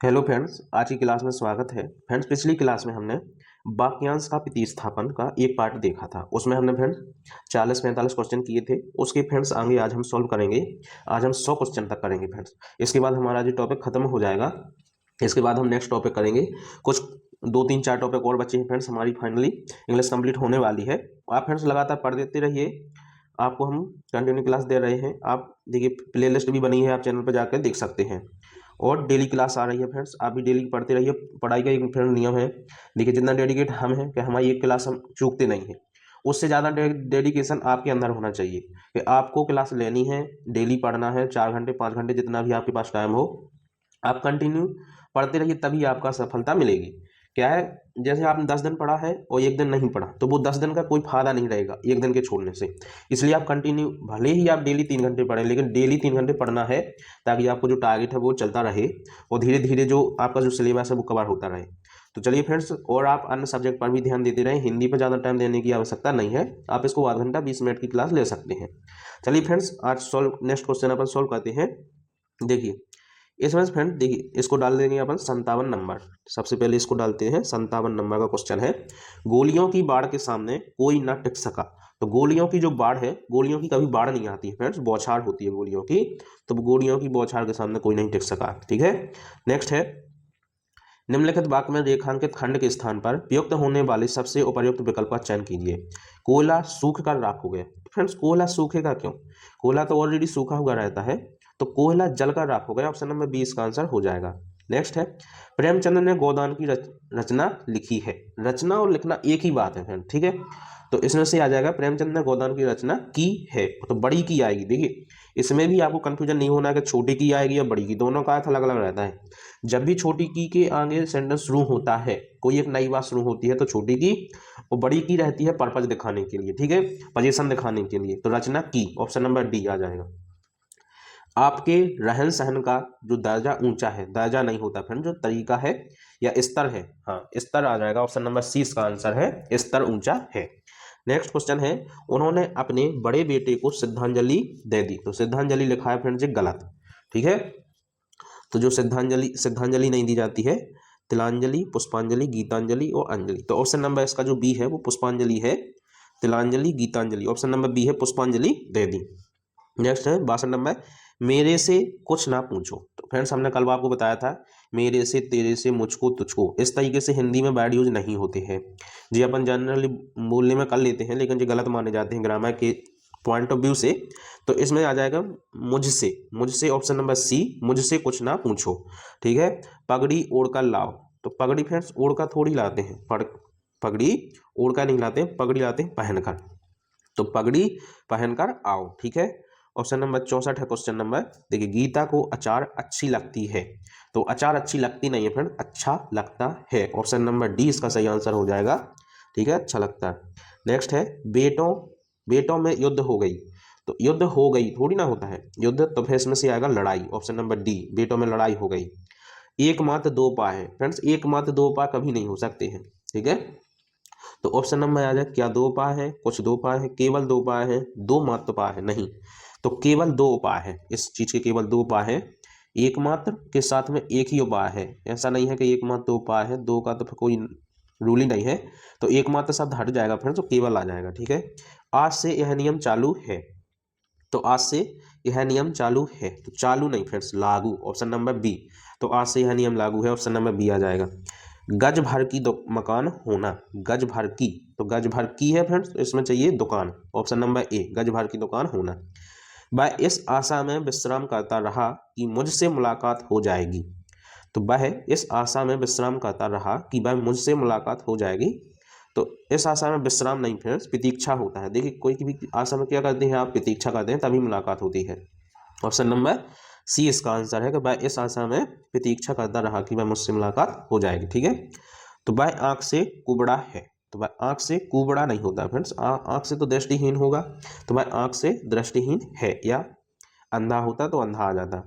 Hello friends, आज की class में स्वागत है। फ्रेंड्स, पिछली क्लास में हमने वाक्यांश का प्रतिस्थापन का एक पार्ट देखा था। उसमें हमने फ्रेंड्स 40-45 क्वेश्चन किए थे। उसके फ्रेंड्स आगे आज हम सॉल्व करेंगे। आज हम 100 क्वेश्चन तक करेंगे फ्रेंड्स। इसके बाद हमारा जो टॉपिक खत्म हो जाएगा। इसके बाद हम नेक्स्ट टॉपिक करेंगे। कुछ 2-3-4 टॉपिक और बचे हैं फ्रेंड्स, हमारी फाइनली इंग्लिश कंप्लीट होने वाली है। आप फ्रेंड्स लगातार पढ़ देते रहिए। आपको हम कंटिन्यू क्लास दे रहे हैं। आप देखिए, प्लेलिस्ट भी बनी है, आप चैनल पर जाकर देख सकते हैं। और डेली क्लास आ रही है फ्रेंड्स, आप भी डेली पढ़ते रहिए। पढ़ाई का एक फ्रेंड नियम है, देखिए जितना डेडिकेट हम हैं कि हमारी एक क्लास हम चूकते नहीं हैं, उससे ज़्यादा डेडिकेशन आपके अंदर होना चाहिए कि आपको क्लास लेनी है, डेली पढ़ना है। 4 घंटे 5 घंटे जितना भी आपके पास टाइम हो, आप कंटिन्यू पढ़ते रहिए, तभी आपका सफलता मिलेगी। क्या है, जैसे आपने 10 दिन पढ़ा है और एक दिन नहीं पढ़ा तो वो 10 दिन का कोई फायदा नहीं रहेगा एक दिन के छोड़ने से। इसलिए आप कंटिन्यू, भले ही आप डेली 3 घंटे पढ़ें, लेकिन डेली 3 घंटे पढ़ना है ताकि आपको जो टारगेट है वो चलता रहे और धीरे धीरे जो आपका जो सिलेबस है वो कवर होता रहे। तो चलिए फ्रेंड्स, और आप अन्य सब्जेक्ट पर भी ध्यान देते रहें। हिंदी पर ज़्यादा टाइम देने की आवश्यकता नहीं है, आप इसको आधा घंटा 20 मिनट की क्लास ले सकते हैं। चलिए फ्रेंड्स, आज सॉल्व नेक्स्ट क्वेश्चन अपन सॉल्व करते हैं। देखिए इसमें फ्रेंड, देखिए इसको डाल देंगे अपन 57 नंबर। सबसे पहले इसको डालते हैं, 57 नंबर का क्वेश्चन है। गोलियों की बाढ़ के सामने कोई ना टिक सका। तो गोलियों की जो बाढ़ है, गोलियों की कभी बाढ़ नहीं आती है फ्रेंड्स, बौछार होती है गोलियों की। तो गोलियों की बौछार के सामने कोई नहीं टिक सका। ठीक है, नेक्स्ट है, निम्नलिखित वाक्य में रेखांकित खंड के स्थान पर प्रयुक्त होने वाले सबसे उपयुक्त विकल्प का चयन कीजिए। कोयला सूख कर राख हो गया। फ्रेंड्स, कोयला सूखेगा क्यों? कोयला तो ऑलरेडी सूखा हुआ रहता है, तो कोयला जलकर राख हो गया। ऑप्शन नंबर 20 का आंसर हो जाएगा। नेक्स्ट है, प्रेमचंद ने गोदान की रचना लिखी है। रचना और लिखना एक ही बात है फ्रेंड, ठीक है। तो इसमें से आ जाएगा प्रेमचंद ने गोदान की रचना की है, तो बड़ी की आएगी। देखिए इसमें भी आपको कंफ्यूजन नहीं होना कि छोटी की आएगी या बड़ी की, दोनों का अर्थ अलग अलग रहता है। जब भी छोटी की के आगे सेंटेंस शुरू होता है, कोई एक नई बात शुरू होती है, तो छोटी की, और बड़ी की रहती है पर्पज दिखाने के लिए, ठीक है, पोजीशन दिखाने के लिए। तो रचना की, ऑप्शन नंबर डी आ जाएगा। आपके रहन सहन का जो दर्जा ऊंचा है, दर्जा नहीं होता फ्रेंड, जो तरीका है या स्तर है, हाँ स्तर आ जाएगा। ऑप्शन नंबर सी इसका आंसर है, स्तर ऊंचा है। नेक्स्ट क्वेश्चन है, उन्होंने अपने बड़े बेटे को श्रद्धांजलि दे दी। तो श्रद्धांजलि लिखा है फ्रेंड्स, गलत, ठीक है। तो जो श्रद्धांजलि नहीं दी जाती है, तिलांजलि, पुष्पांजलि, गीतांजलि और अंजलि। तो ऑप्शन नंबर इसका जो बी है वो पुष्पांजलि है। तिलांजलि, गीतांजलि, ऑप्शन नंबर बी है, पुष्पांजलि दे दी। नेक्स्ट है 62 नंबर, मेरे से कुछ ना पूछो। तो फ्रेंड्स, हमने कल आपको बताया था, मेरे से, तेरे से, मुझको, तुझको, इस तरीके से हिंदी में वर्ड यूज नहीं होते हैं। जी अपन जनरली बोलने में कर लेते हैं, लेकिन ये गलत माने जाते हैं ग्रामर के पॉइंट ऑफ व्यू से। तो इसमें आ जाएगा मुझसे, मुझसे ऑप्शन नंबर सी, मुझसे कुछ ना पूछो, ठीक है। पगड़ी ओढ़कर लाओ। तो पगड़ी फ्रेंड्स ओढ़ कर थोड़ी लाते हैं, पगड़ी ओढ़ कर नहीं लाते हैं, पगड़ी लाते हैं पहनकर। तो पगड़ी पहनकर आओ, ठीक है। ऑप्शन नंबर 64 है क्वेश्चन नंबर। देखिए, गीता को अचार अच्छी लगती है। तो अचार अच्छी लगती नहीं है फ्रेंड, अच्छा लगता है। ऑप्शन नंबर डी इसका सही आंसर हो जाएगा, ठीक है, अच्छा लगता है। नेक्स्ट है, बेटों बेटों में युद्ध हो गई। तो युद्ध हो गई थोड़ी ना होता है युद्ध, तो फिर इसमें से आएगा लड़ाई। ऑप्शन नंबर डी, बेटों में लड़ाई हो गई। एक मात्र दो पा है फ्रेंड्स, एक मात्र दो पा कभी नहीं हो सकते हैं, ठीक है। तो ऑप्शन नंबर आ जाए, क्या दो उपाय है, कुछ दो उपाय है, केवल दो उपाय है, दो मात्र उपाय है, नहीं। तो केवल दो उपाय है, इस चीज के केवल दो उपाय है। एकमात्र के साथ में एक ही उपाय है, ऐसा नहीं है कि एकमात्र दो उपाय है, दो का तो फिर कोई रूल ही नहीं है। तो एकमात्र शब्द हट जाएगा फ्रेंड्स, तो केवल आ जाएगा, ठीक है। आज से यह नियम चालू है। तो आज से यह नियम चालू है, तो चालू नहीं फ्रेंड्स, लागू, ऑप्शन नंबर बी। तो आज से यह नियम लागू है, ऑप्शन नंबर बी आ जाएगा। गज भर की मकान होना, गज भर की, तो गज भर की है फ्रेंड्स, तो इसमें चाहिए दुकान। ऑप्शन नंबर ए, गज भर की दुकान होना। वह इस आशा में विश्राम करता रहा कि मुझसे मुलाकात हो जाएगी। तो वह इस आशा में विश्राम करता रहा कि वह मुझसे मुलाकात हो जाएगी। तो इस आशा में विश्राम नहीं फ्रेंड्स, प्रतीक्षा होता है। देखिए कोई भी आशा में क्या करते हैं आप, प्रतीक्षा करते हैं, तभी मुलाकात होती है। ऑप्शन नंबर सी इसका आंसर है कि वह इस आशा में प्रतीक्षा करता रहा कि वह मुझसे मुलाकात हो जाएगी, ठीक है। तो वह आंख से कुबड़ा है। तो वह आंख से कुबड़ा नहीं होता फ्रेंड्स, आंख से तो दृष्टिहीन होगा, तो वह आंख से दृष्टिहीन है। या अंधा होता तो अंधा आ जाता।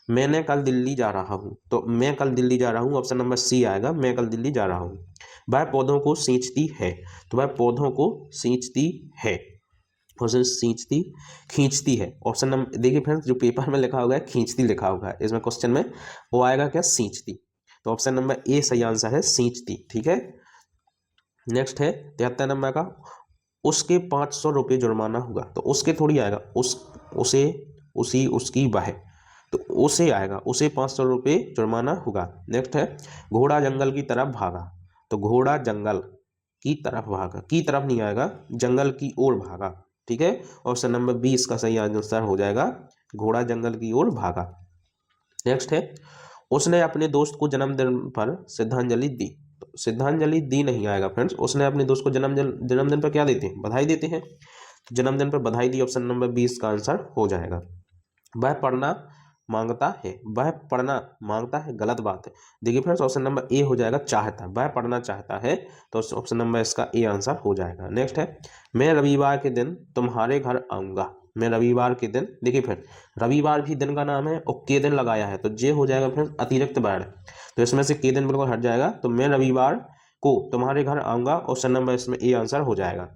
मैंने कल दिल्ली जा रहा हूँ। तो मैं कल दिल्ली जा रहा हूँ, ऑप्शन नंबर सी आएगा, मैं कल दिल्ली जा रहा हूँ। वह पौधों को सींचती है। तो वह पौधों को सींचती है, ऑप्शन सींचती, खींचती है। ऑप्शन नंबर देखिए फ्रेंड्स, जो पेपर में लिखा होगा है खींचती लिखा होगा है, इसमें क्वेश्चन में वो आएगा क्या, सींचती। तो ऑप्शन नंबर ए सही आंसर है, सींचती। ठीक है, नेक्स्ट है 73 नंबर का, उसके 500 रुपये जुर्माना हुआ। तो उसके थोड़ी आएगा, उसे, उसी, उसकी, वह, तो उसे आएगा, उसे 500 रुपये जुर्माना हुआ। नेक्स्ट है घोड़ा जंगल की तरफ भागा। तो घोड़ा जंगल की तरफ भागा, की तरफ नहीं आएगा, जंगल की ओर भागा। ठीक है, ऑप्शन नंबर 20 का सही आंसर हो जाएगा, घोड़ा जंगल की ओर भागा। नेक्स्ट है उसने अपने दोस्त को जन्मदिन पर श्रद्धांजलि दी। तो श्रद्धांजलि दी नहीं आएगा फ्रेंड्स, उसने अपने दोस्त को जन्मदिन पर क्या देते हैं, बधाई देते हैं। जन्मदिन पर बधाई दी, ऑप्शन नंबर 20 का आंसर हो जाएगा। वह पढ़ना मांगता है, वह पढ़ना मांगता है, गलत बात है। देखिए फ्रेंड्स, ऑप्शन नंबर ए हो जाएगा, चाहता है, वह पढ़ना चाहता है, तो ऑप्शन नंबर इसका ए आंसर हो जाएगा। नेक्स्ट है मैं रविवार के दिन तुम्हारे घर आऊंगा। मैं रविवार के दिन, देखिए फ्रेंड रविवार भी दिन का नाम है और के दिन लगाया है, तो जे हो जाएगा फ्रेंड्स अतिरिक्त वर्ड, तो इसमें से के दिन बिल्कुल हट जाएगा। तो मैं रविवार को तुम्हारे घर आऊंगा, ऑप्शन नंबर इसमें ए आंसर हो जाएगा।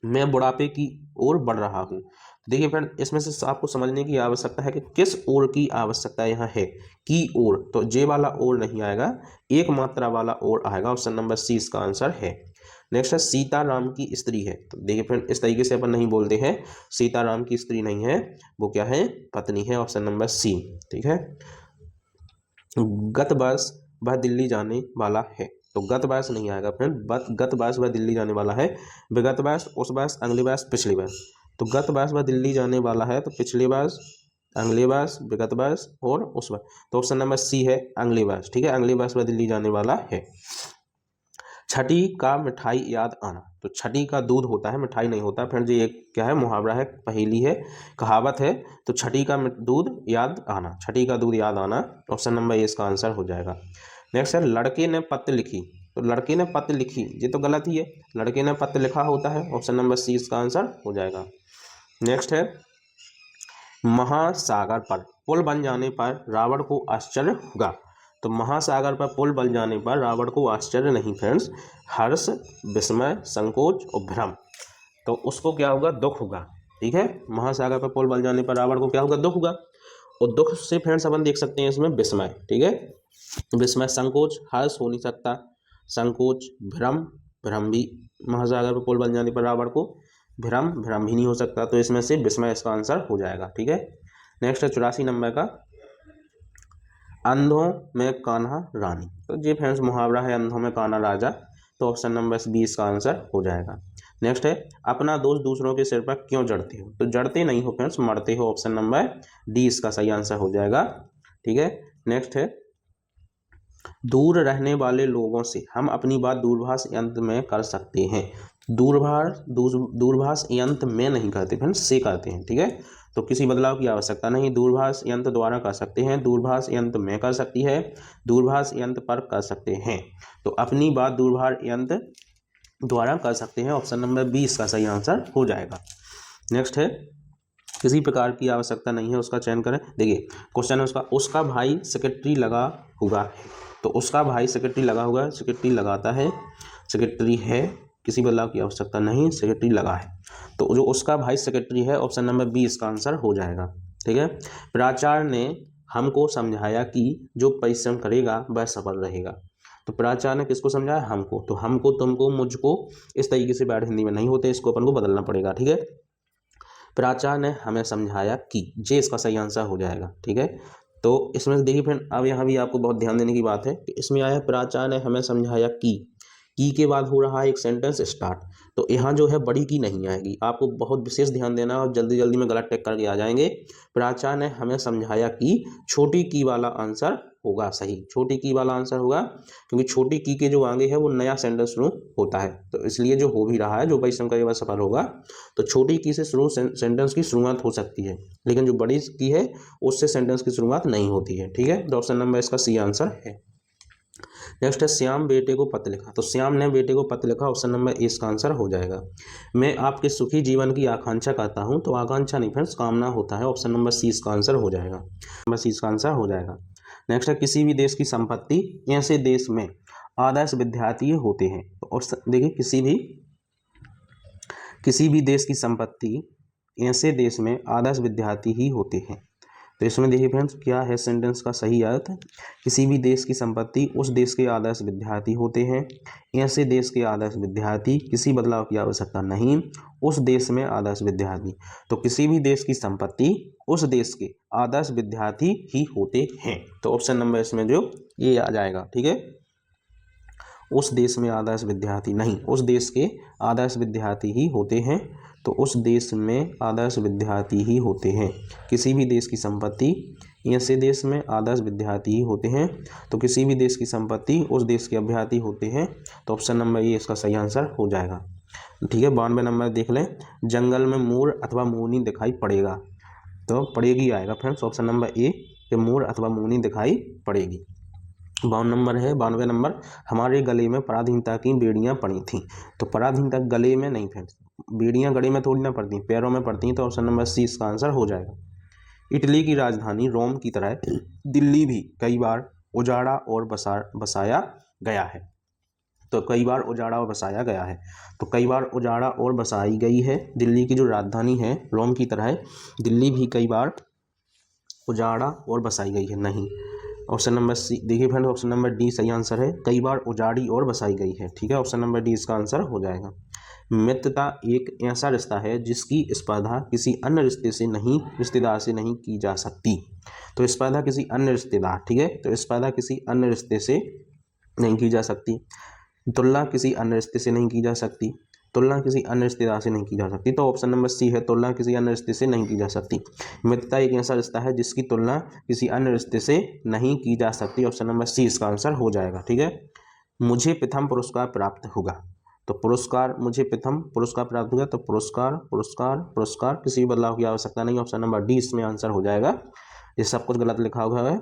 मैं बुढ़ापे की ओर बढ़ रहा हूँ। देखिए फ्रेंड, इसमें से आपको समझने की आवश्यकता है कि किस ओर की आवश्यकता यहाँ है, की ओर, तो जे वाला ओर नहीं आएगा, एक मात्रा वाला ओर आएगा, ऑप्शन नंबर सी इसका आंसर है। नेक्स्ट है सीताराम की स्त्री है। तो देखिए फ्रेंड, इस तरीके से अपन नहीं बोलते हैं, सीताराम की स्त्री नहीं है, वो क्या है, पत्नी है, ऑप्शन नंबर सी। ठीक है, गत वर्ष वह दिल्ली जाने वाला है। तो गत वर्ष नहीं आएगा फ्रेंड, गत वर्ष वह दिल्ली जाने वाला है, विगत वर्ष, उस वर्ष, अगले वर्ष, पिछले वर्ष। तो गत वर्ष वह दिल्ली जाने वाला है, तो पिछले वर्ष, अगले वर्ष, विगत वर्ष और उस वर्ष, तो ऑप्शन नंबर सी है, अगले वर्ष। ठीक है, अगले वर्ष वह दिल्ली जाने वाला है। छठी का मिठाई याद आना। तो छठी का दूध होता है, मिठाई नहीं होता फ्रेंड, ये क्या है, मुहावरा है, पहेली है, कहावत है। तो छठी का दूध याद आना, छठी का दूध याद आना, ऑप्शन नंबर ए इसका आंसर हो जाएगा। नेक्स्ट है लड़के ने पत्र लिखी। तो लड़के ने पत्र लिखी, ये तो गलत ही है, लड़के ने पत्र लिखा होता है, ऑप्शन नंबर सी इसका आंसर हो जाएगा। नेक्स्ट है महासागर पर पुल बन जाने पर रावण को आश्चर्य होगा। तो महासागर पर पुल बन जाने पर रावण को आश्चर्य नहीं फ्रेंड्स, हर्ष, विस्मय, संकोच और भ्रम, तो उसको क्या होगा, दुख होगा। ठीक है, महासागर पर पुल बन जाने पर रावण को क्या होगा, दुख होगा, और दुख से फ्रेंड्स अपन देख सकते हैं इसमें विस्मय। ठीक है, विस्मय, संकोच, हर्ष हो नहीं सकता, संकोच, भ्रम, भ्रम भी, महासागर पर पुल बन जाने पर रावण को भ्रम भी नहीं हो सकता, तो इसमें से विस्मय इसका आंसर हो जाएगा। ठीक है, नेक्स्ट है 84 नंबर का, अंधों में कान्हा रानी। तो ये फ्रेंड्स मुहावरा है, अंधों में कान्हा राजा, तो ऑप्शन नंबर 20 का आंसर हो जाएगा। नेक्स्ट है अपना दोष दूसरों के सिर पर क्यों जड़ते हो। तो जड़ते नहीं हो फ्रेंड्स, मरते हो, ऑप्शन नंबर डी इसका सही आंसर हो जाएगा। ठीक है, नेक्स्ट है दूर रहने वाले लोगों से हम अपनी बात दूरभाष यंत्र में कर सकते हैं। दूरभाष यंत्र में नहीं करते फ्रेंड्स, से करते हैं। ठीक है, तो किसी बदलाव की आवश्यकता नहीं, दूरभाष यंत्र द्वारा कर सकते हैं, दूरभाष यंत्र में कर सकती है, दूरभाष यंत्र पर कर सकते हैं, तो अपनी बात दूरभाष यंत्र द्वारा कर सकते हैं, ऑप्शन नंबर 20 का सही आंसर हो जाएगा। नेक्स्ट है किसी प्रकार की आवश्यकता नहीं है, उसका चयन करें। देखिए क्वेश्चन है उसका भाई सेक्रेटरी लगा हुआ है। तो उसका भाई सेक्रेटरी लगा हुआ है, सेक्रेटरी लगाता है, सेक्रेटरी है, किसी बदलाव की आवश्यकता नहीं, सेक्रेटरी लगा है, तो जो उसका भाई सेक्रेटरी है, ऑप्शन नंबर 20 का आंसर हो जाएगा। ठीक है, प्राचार्य ने हमको समझाया कि जो परिश्रम करेगा वह सफल रहेगा। तो प्राचार्य ने किसको समझाया, हमको, तो हमको, तुमको, मुझको, इस तरीके से वर्ड हिंदी में नहीं होते, इसको अपन को बदलना पड़ेगा। ठीक है, प्राचार्य ने हमें समझाया कि, जे इसका सही आंसर हो जाएगा। ठीक है, तो इसमें से देखिए फ्रेंड, अब यहाँ भी आपको बहुत ध्यान देने की बात है कि इसमें आया प्राचार्य ने हमें समझाया कि, की के बाद हो रहा है एक सेंटेंस स्टार्ट, तो यहाँ जो है बड़ी की नहीं आएगी, आपको बहुत विशेष ध्यान देना और जल्दी जल्दी में गलत टिक करके आ जाएंगे। प्राचार्य ने हमें समझाया कि छोटी की वाला आंसर होगा सही, छोटी की वाला आंसर होगा, क्योंकि छोटी की के जो आगे है वो नया सेंटेंस शुरू होता है, तो इसलिए जो हो भी रहा है, जो परिश्रम करेगा सफल होगा, तो छोटी की से शुरू सेंटेंस की शुरुआत हो सकती है, लेकिन जो बड़ी की है उससे सेंटेंस की शुरुआत नहीं होती है। ठीक है, तो ऑप्शन नंबर इसका सी आंसर है। नेक्स्ट है श्याम बेटे को पत्र लिखा। तो श्याम ने बेटे को पत्र लिखा, ऑप्शन नंबर ए इसका आंसर हो जाएगा। मैं आपके सुखी जीवन की आकांक्षा करता हूं। तो आकांक्षा नहीं फ्रेंड्स, कामना होता है, ऑप्शन नंबर सी इसका आंसर हो जाएगा, नंबर सी इसका आंसर हो जाएगा। नेक्स्ट है किसी भी देश की संपत्ति ऐसे देश में आदर्श विद्यार्थी होते हैं। तो देखिए किसी भी देश की संपत्ति ऐसे देश में आदर्श विद्यार्थी ही होते हैं। तो इसमें देखिए फ्रेंड्स क्या है सेंटेंस का सही अर्थ, किसी भी देश की संपत्ति उस देश के आदर्श विद्यार्थी होते हैं, ऐसे देश के आदर्श विद्यार्थी, किसी बदलाव की आवश्यकता नहीं, उस देश में आदर्श विद्यार्थी। तो किसी भी देश की संपत्ति उस देश के आदर्श विद्यार्थी ही होते हैं। तो ऑप्शन नंबर इसमें जो ये आ जाएगा, ठीक है। उस देश में आदर्श विद्यार्थी नहीं, उस देश के आदर्श विद्यार्थी ही होते हैं। तो उस देश में आदर्श विद्यार्थी ही होते हैं। किसी भी देश की संपत्ति ऐसे देश में आदर्श विद्यार्थी ही होते हैं। तो किसी भी देश की संपत्ति उस देश के अभ्यर्थी होते हैं। तो ऑप्शन नंबर ये इसका सही आंसर हो जाएगा, ठीक है। 92 नंबर देख लें, जंगल में मोर अथवा मोरनी दिखाई पड़ेगा। तो पड़ेगी आएगा फ्रेंड्स, ऑप्शन नंबर ए कि मोर अथवा मोरनी दिखाई पड़ेगी। 92 नंबर, हमारे गले में पराधीनता की बेड़ियां पड़ी थीं। तो पराधीनता गले में नहीं फ्रेंड्स, बेड़ियां गले में थोड़ी ना पड़ती, पैरों में पड़ती हैं। तो ऑप्शन नंबर सी इसका आंसर हो जाएगा। इटली की राजधानी रोम की तरह दिल्ली भी कई बार उजाड़ा और बसाया गया है। तो कई बार उजाड़ा और बसाया गया है। तो कई बार उजाड़ा और बसाई गई है। दिल्ली की जो राजधानी है रोम की तरह दिल्ली भी कई बार उजाड़ा और बसाई गई है, नहीं। ऑप्शन नंबर सी देखिए फ्रेंड, ऑप्शन नंबर डी सही आंसर है, कई बार उजाड़ी और बसाई गई है, ठीक है। ऑप्शन नंबर डी इसका आंसर हो जाएगा। मित्रता एक ऐसा रिश्ता है जिसकी स्पर्धा किसी अन्य रिश्तेदार से नहीं की जा सकती। तो स्पर्धा किसी अन्य रिश्तेदार, ठीक है। तो स्पर्धा किसी अन्य रिश्ते से नहीं की जा सकती। तुलना किसी अन्य रिश्ते से नहीं की जा सकती। तुलना किसी अन्य रिश्तेदार से नहीं की जा सकती। तो ऑप्शन नंबर सी है, तुलना किसी अन्य रिश्ते से नहीं की जा सकती। मित्रता एक ऐसा रिश्ता है जिसकी तुलना किसी अन्य रिश्ते से नहीं की जा सकती। ऑप्शन नंबर सी इसका आंसर हो जाएगा, ठीक है। मुझे प्रथम पुरस्कार प्राप्त होगा। तो पुरस्कार, मुझे प्रथम पुरस्कार प्राप्त होगा। तो पुरस्कार पुरस्कार पुरस्कार, किसी बदलाव की आवश्यकता नहीं। ऑप्शन नंबर डी इसमें आंसर हो जाएगा। ये सब कुछ गलत लिखा हुआ है।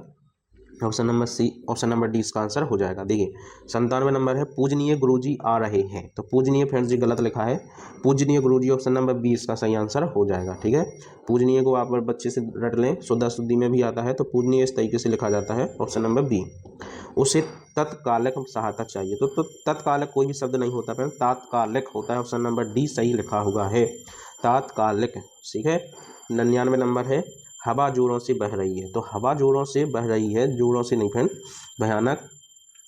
Option number C, option number D इसका आंसर हो जाएगा। देखिए 97 नंबर है, पूजनीय गुरुजी आ रहे हैं। तो पूजनीय फ्रेंड्स जी गलत लिखा है, पूजनीय गुरुजी। ऑप्शन नंबर बी इसका सही आंसर हो जाएगा, ठीक है। पूजनीय को आप बच्चे से रट लें, शुद्धा शुद्धि में भी आता है। तो पूजनीय इस तरीके से लिखा जाता है, ऑप्शन नंबर बी। उसे तत्कालिक सहायता चाहिए। तो तत्कालिक कोई भी शब्द नहीं होता फ्रेंड, तात्कालिक होता है। ऑप्शन नंबर डी सही लिखा हुआ है, तात्कालिक, ठीक है। 99 नंबर है, हवा जोरों से बह रही है। तो हवा जोरों से बह रही है, जोरों से नहीं फ्रेंड, भयानक,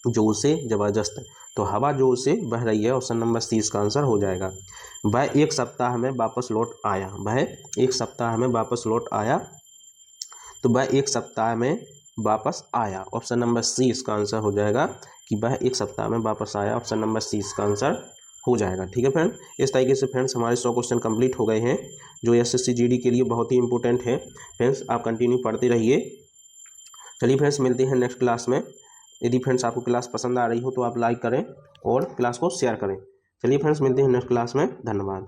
जोर से, जबरदस्त। तो हवा जोर से बह रही है। ऑप्शन नंबर सी इसका आंसर हो जाएगा। वह एक सप्ताह में वापस लौट आया। वह एक सप्ताह में वापस लौट आया। तो वह एक सप्ताह में वापस आया। ऑप्शन नंबर सी इसका आंसर हो जाएगा कि वह एक सप्ताह में वापस आया। ऑप्शन नंबर सी इसका आंसर हो जाएगा, ठीक है फ्रेंड। इस तरीके से फ्रेंड्स हमारे 100 क्वेश्चन कंप्लीट हो गए हैं, जो एसएससी जीडी के लिए बहुत ही इंपॉर्टेंट है। फ्रेंड्स आप कंटिन्यू पढ़ते रहिए। चलिए फ्रेंड्स मिलते हैं नेक्स्ट क्लास में। यदि फ्रेंड्स आपको क्लास पसंद आ रही हो तो आप लाइक करें और क्लास को शेयर करें। चलिए फ्रेंड्स मिलते हैं नेक्स्ट क्लास में, धन्यवाद।